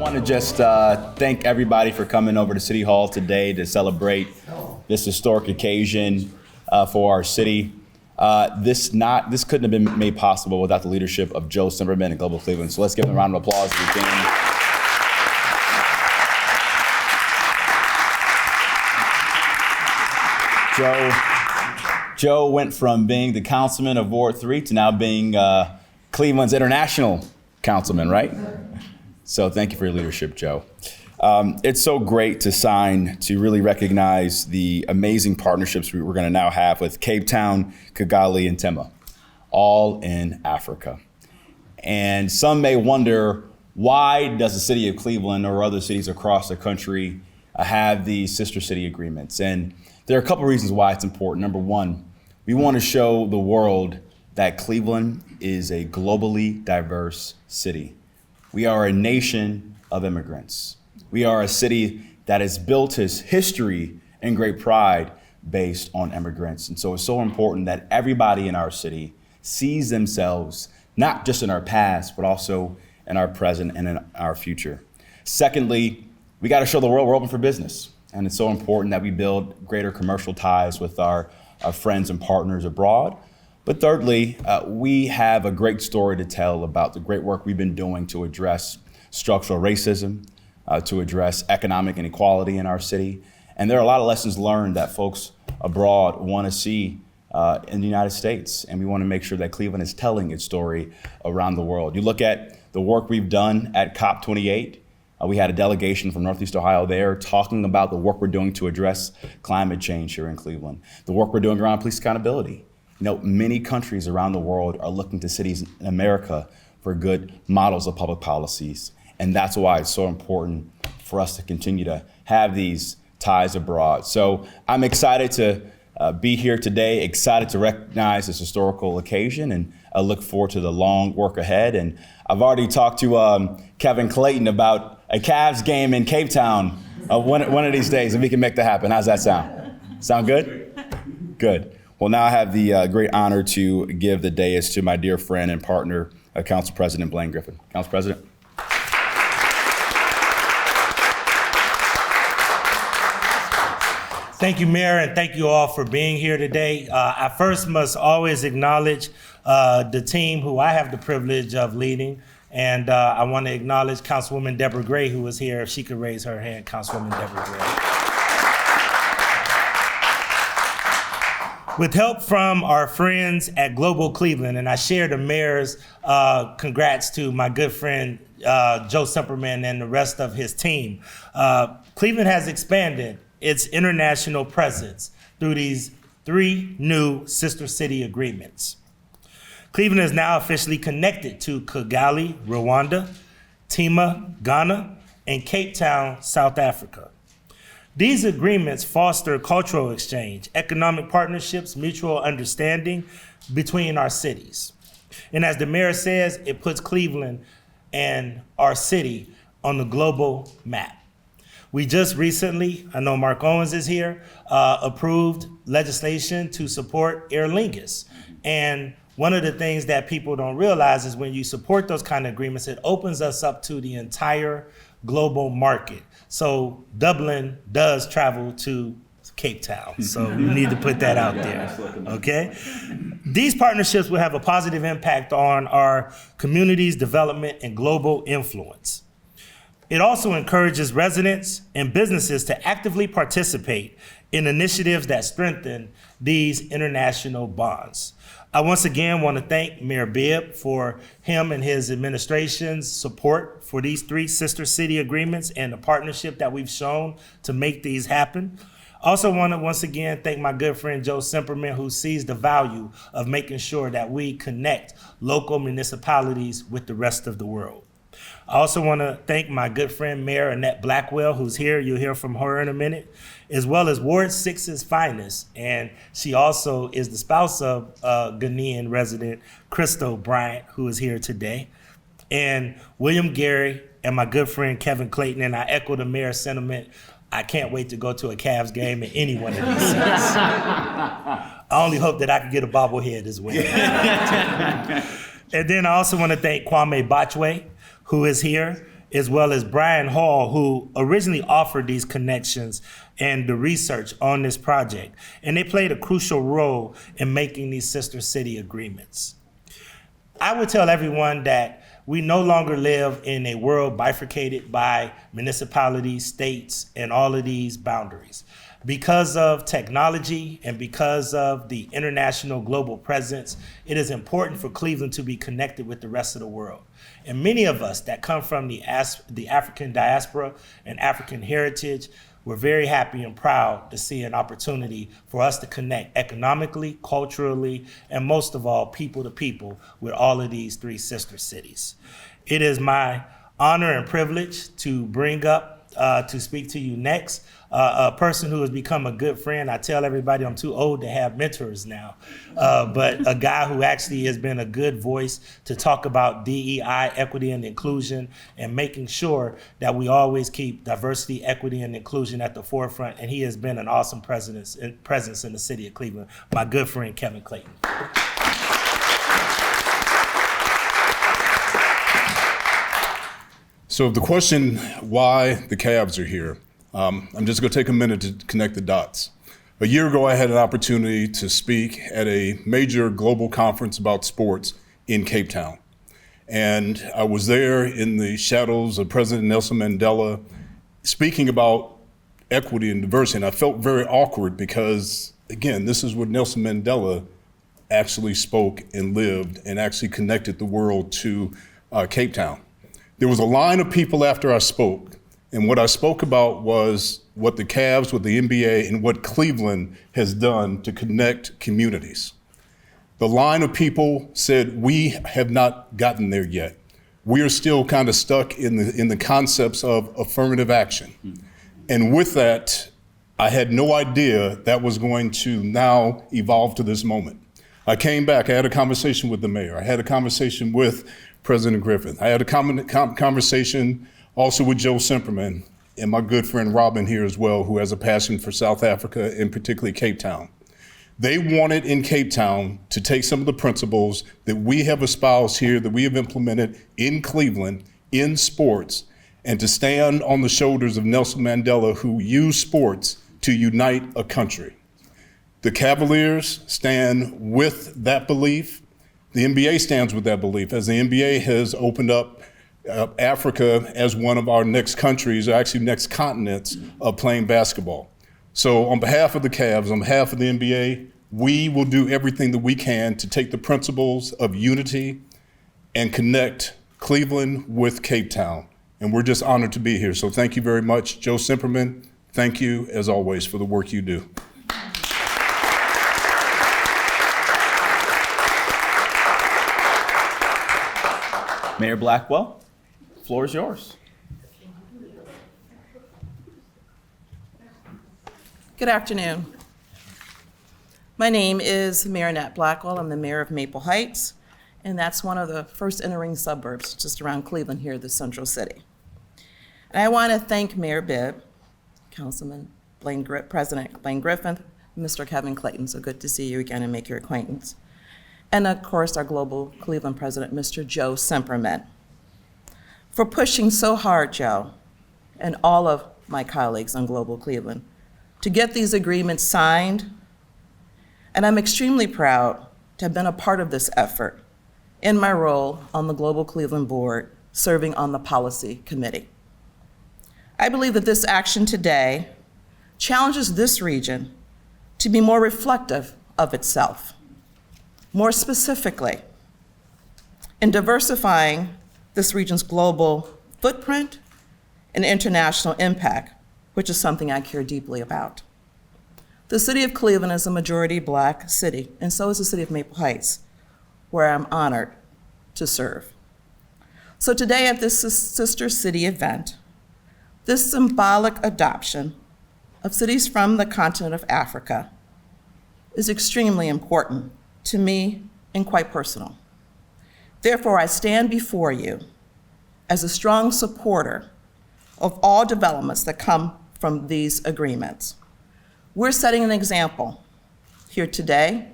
want to just thank everybody for coming over to City Hall today to celebrate this historic occasion for our city. This couldn't have been made possible without the leadership of Joe Cimberman and Global Cleveland. So let's give them a round of applause if we can. Joe went from being the councilman of Ward 3 to now being Cleveland's international councilman, right? So thank you for your leadership, Joe. It's so great to really recognize the amazing partnerships we're going to now have with Cape Town, Kigali, and Tema, all in Africa. And some may wonder, why does the city of Cleveland or other cities across the country have these sister city agreements? And there are a couple reasons why it's important. Number one, we want to show the world that Cleveland is a globally diverse city. We are a nation of immigrants. We are a city that has built its history and great pride based on immigrants. And so it's so important that everybody in our city sees themselves not just in our past, but also in our present and in our future. Secondly, we got to show the world we're open for business. And it's so important that we build greater commercial ties with our friends and partners abroad. But thirdly, we have a great story to tell about the great work we've been doing to address structural racism, to address economic inequality in our city. And there are a lot of lessons learned that folks abroad want to see in the United States. And we want to make sure that Cleveland is telling its story around the world. You look at the work we've done at COP28. We had a delegation from Northeast Ohio there talking about the work we're doing to address climate change here in Cleveland, the work we're doing around police accountability. You know, many countries around the world are looking to cities in America for good models of public policies. And that's why it's so important for us to continue to have these ties abroad. So I'm excited to be here today, excited to recognize this historical occasion, and I look forward to the long work ahead. And I've already talked to Kevin Clayton about a Cavs game in Cape Town one of these days, and we can make that happen. How's that sound? Sound good? Good. Well, now I have the great honor to give the dais to my dear friend and partner, Council President Blaine Griffin. Council President. Thank you, Mayor, and thank you all for being here today. I first must always acknowledge the team who I have the privilege of leading, and I want to acknowledge Councilwoman Deborah Gray, who was here. If she could raise her hand, Councilwoman Deborah Gray. With help from our friends at Global Cleveland, and I share the mayor's congrats to my good friend Joe Cimberman and the rest of his team. Cleveland has expanded its international presence through these 3 new sister city agreements. Cleveland is now officially connected to Kigali, Rwanda, Tema, Ghana, and Cape Town, South Africa. These agreements foster cultural exchange, economic partnerships, mutual understanding between our cities. And as the mayor says, it puts Cleveland and our city on the global map. We just recently, I know Mark Owens is here, approved legislation to support Aer Lingus. And one of the things that people don't realize is when you support those kind of agreements, it opens us up to the entire global market. So Dublin does travel to Cape Town. So we need to put that out there, okay? These partnerships will have a positive impact on our community's development and global influence. It also encourages residents and businesses to actively participate in initiatives that strengthen these international bonds. I once again want to thank Mayor Bibb for him and his administration's support for these 3 sister city agreements and the partnership that we've shown to make these happen. Also want to once again thank my good friend Joe Cimberman, who sees the value of making sure that we connect local municipalities with the rest of the world. I also want to thank my good friend Mayor Annette Blackwell, who's here. You'll hear from her in a minute, as well as Ward 6's finest. And she also is the spouse of Ghanaian resident Crystal Bryant, who is here today. And William Gary and my good friend Kevin Clayton. And I echo the mayor's sentiment. I can't wait to go to a Cavs game in any one of these seats. I only hope that I can get a bobblehead as well. And then I also want to thank Kwame Bachwe, who is here, as well as Brian Hall, who originally offered these connections and the research on this project. And they played a crucial role in making these sister city agreements. I would tell everyone that we no longer live in a world bifurcated by municipalities, states, and all of these boundaries. Because of technology and because of the international global presence, it is important for Cleveland to be connected with the rest of the world. And many of us that come from the African diaspora and African heritage, we're very happy and proud to see an opportunity for us to connect economically, culturally, and most of all, people to people with all of these three sister cities. It is my honor and privilege to bring up to speak to you next, a person who has become a good friend. I tell everybody I'm too old to have mentors now, but a guy who actually has been a good voice to talk about DEI, equity and inclusion, and making sure that we always keep diversity, equity, and inclusion at the forefront. And he has been an awesome presence in the city of Cleveland, my good friend, Kevin Clayton. So the question why the Cavs are here, I'm just going to take a minute to connect the dots. A year ago, I had an opportunity to speak at a major global conference about sports in Cape Town. And I was there in the shadows of President Nelson Mandela speaking about equity and diversity. And I felt very awkward because, again, this is what Nelson Mandela actually spoke and lived and actually connected the world to Cape Town. There was a line of people after I spoke, and what I spoke about was what the Cavs, what the NBA, and what Cleveland has done to connect communities. The line of people said, we have not gotten there yet. We are still kind of stuck in the concepts of affirmative action. And with that, I had no idea that was going to now evolve to this moment. I came back, I had a conversation with the mayor, I had a conversation with President Griffin. I had a conversation also with Joe Simperman and my good friend Robin here as well, who has a passion for South Africa and particularly Cape Town. They wanted in Cape Town to take some of the principles that we have espoused here, that we have implemented in Cleveland, in sports, and to stand on the shoulders of Nelson Mandela, who used sports to unite a country. The Cavaliers stand with that belief. The NBA stands with that belief, as the NBA has opened up Africa as one of our next countries, or actually next continents, of playing basketball. So on behalf of the Cavs, on behalf of the NBA, we will do everything that we can to take the principles of unity and connect Cleveland with Cape Town. And we're just honored to be here. So thank you very much. Joe Simperman, thank you, as always, for the work you do. Mayor Blackwell, floor is yours. Good afternoon. My name is Marinette Blackwell. I'm the mayor of Maple Heights, and that's one of the first entering suburbs just around Cleveland here, the central city. And I want to thank Mayor Bibb, Councilman President Blaine Griffin, Mr. Kevin Clayton. So good to see you again and make your acquaintance. And of course, our Global Cleveland President, Mr. Joe Simperman, for pushing so hard, Joe, and all of my colleagues on Global Cleveland, to get these agreements signed. And I'm extremely proud to have been a part of this effort in my role on the Global Cleveland Board, serving on the Policy Committee. I believe that this action today challenges this region to be more reflective of itself. More specifically, in diversifying this region's global footprint and international impact, which is something I care deeply about. The city of Cleveland is a majority Black city, and so is the city of Maple Heights, where I'm honored to serve. So today at this sister city event, this symbolic adoption of cities from the continent of Africa is extremely important to me and quite personal. Therefore, I stand before you as a strong supporter of all developments that come from these agreements. We're setting an example here today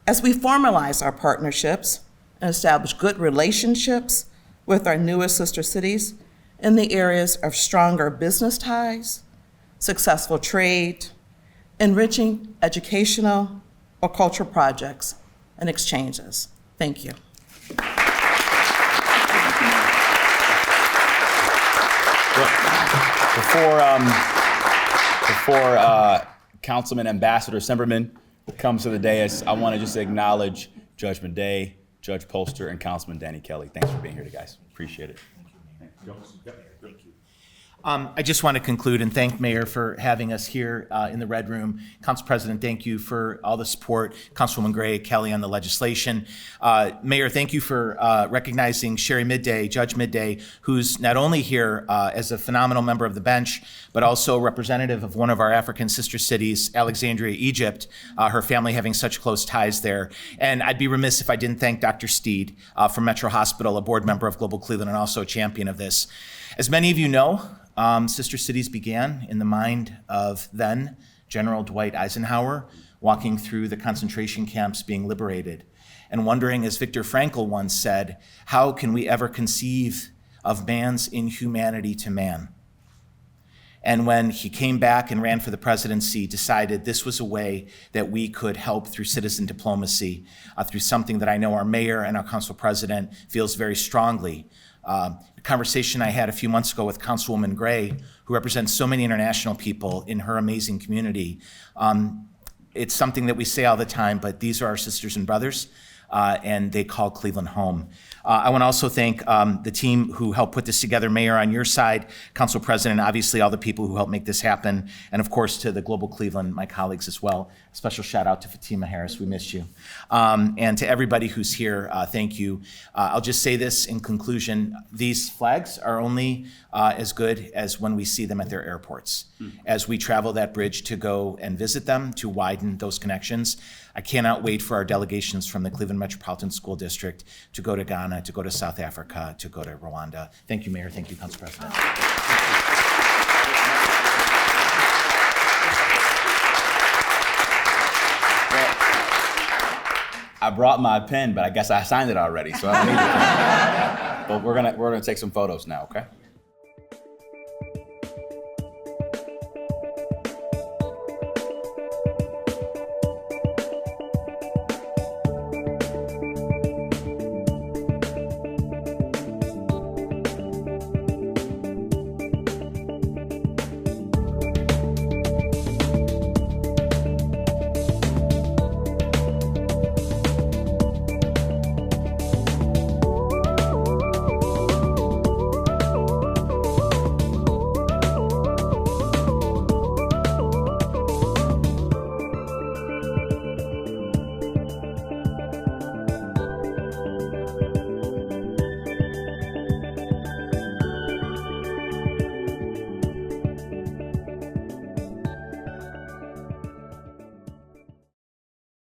as we formalize our partnerships and establish good relationships with our newest sister cities. in the areas of stronger business ties, successful trade, enriching educational or cultural projects and exchanges. Thank you. Before Councilman Ambassador Semperman comes to the dais, I want to just acknowledge Judge Madej, Judge Polster, and Councilman Danny Kelly. Thanks for being here, guys. Appreciate it. Thank you. I just want to conclude and thank Mayor for having us here in the Red Room. Council President, thank you for all the support. Councilwoman Gray, Kelly on the legislation. Mayor, thank you for recognizing Sherry Midday, Judge Midday, who's not only here as a phenomenal member of the bench, but also a representative of one of our African sister cities, Alexandria, Egypt, her family having such close ties there. And I'd be remiss if I didn't thank Dr. Steed from Metro Hospital, a board member of Global Cleveland and also a champion of this. As many of you know, Sister Cities began in the mind of then General Dwight Eisenhower, walking through the concentration camps being liberated, and wondering, as Viktor Frankl once said, how can we ever conceive of man's inhumanity to man? And when he came back and ran for the presidency, decided this was a way that we could help through citizen diplomacy, through something that I know our mayor and our council president feels very strongly. A conversation I had a few months ago with Councilwoman Gray, who represents so many international people in her amazing community. It's something that we say all the time, but these are our sisters and brothers, and they call Cleveland home. I want to also thank the team who helped put this together, Mayor on your side, Council President, obviously all the people who helped make this happen, and of course to the Global Cleveland, my colleagues as well. A special shout out to Fatima Harris, we missed you. And to everybody who's here, thank you. I'll just say this in conclusion, these flags are only as good as when we see them at their airports. As we travel that bridge to go and visit them, to widen those connections, I cannot wait for our delegations from the Cleveland Metropolitan School District to go to Ghana, to go to South Africa, to go to Rwanda. Thank you, Mayor. Thank you, Council President. I brought my pen, but I guess I signed it already, so I don't need the pen. But we're gonna take some photos now, okay?